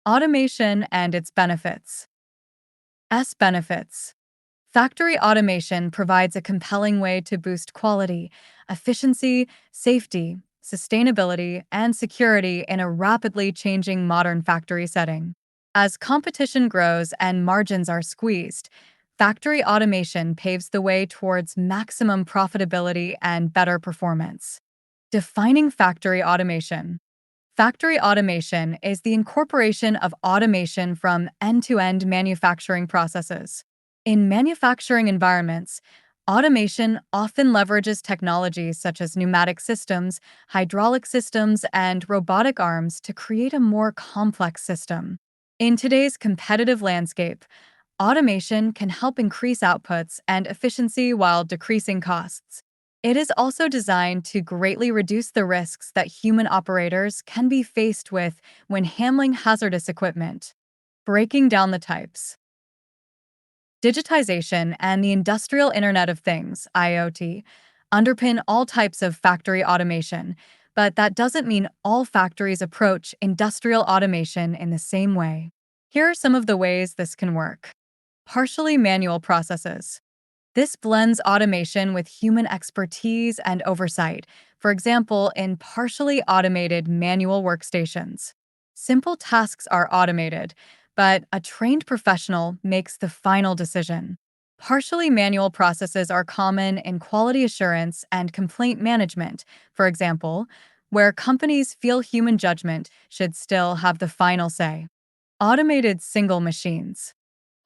Automation and its benefits. S benefits. Factory automation provides a compelling way to boost quality, efficiency, safety, sustainability, and security in a rapidly changing modern factory setting. As competition grows and margins are squeezed, factory automation paves the way towards maximum profitability and better performance. Defining factory automation. Factory automation is the incorporation of automation from end-to-end manufacturing processes. In manufacturing environments, automation often leverages technologies such as pneumatic systems, hydraulic systems, and robotic arms to create a more complex system. In today's competitive landscape, automation can help increase outputs and efficiency while decreasing costs. It is also designed to greatly reduce the risks that human operators can be faced with when handling hazardous equipment. Breaking down the types. Digitization and the Industrial Internet of Things, IoT, underpin all types of factory automation, but that doesn't mean all factories approach industrial automation in the same way. Here are some of the ways this can work. Partially manual processes. This blends automation with human expertise and oversight, for example, in partially automated manual workstations. Simple tasks are automated, but a trained professional makes the final decision. Partially manual processes are common in quality assurance and complaint management, for example, where companies feel human judgment should still have the final say. Automated single machines.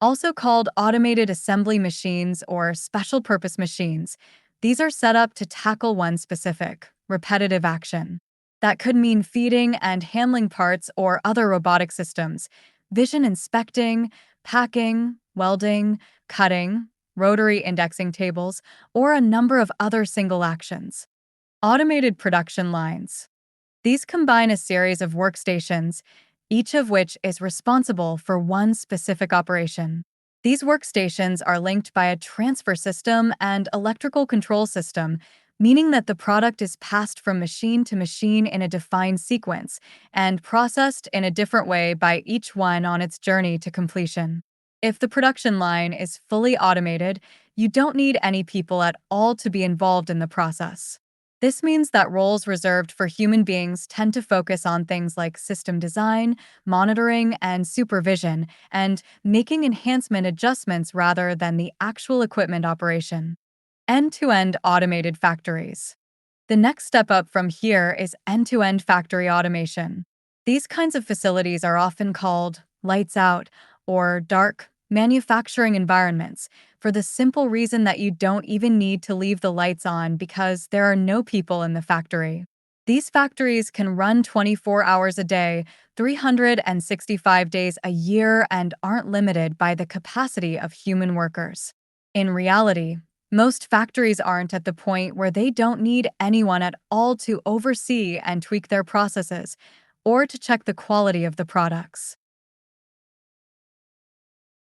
Also called automated assembly machines or special purpose machines, these are set up to tackle one specific, repetitive action. That could mean feeding and handling parts or other robotic systems, vision inspecting, packing, welding, cutting, rotary indexing tables, or a number of other single actions. Automated production lines. These combine a series of workstations, each of which is responsible for one specific operation. These workstations are linked by a transfer system and electrical control system, meaning that the product is passed from machine to machine in a defined sequence and processed in a different way by each one on its journey to completion. If the production line is fully automated, you don't need any people at all to be involved in the process. This means that roles reserved for human beings tend to focus on things like system design, monitoring, and supervision, and making enhancement adjustments rather than the actual equipment operation. End-to-end automated factories. The next step up from here is end-to-end factory automation. These kinds of facilities are often called lights out or dark manufacturing environments for the simple reason that you don't even need to leave the lights on because there are no people in the factory. These factories can run 24 hours a day, 365 days a year, and aren't limited by the capacity of human workers. In reality, most factories aren't at the point where they don't need anyone at all to oversee and tweak their processes or to check the quality of the products.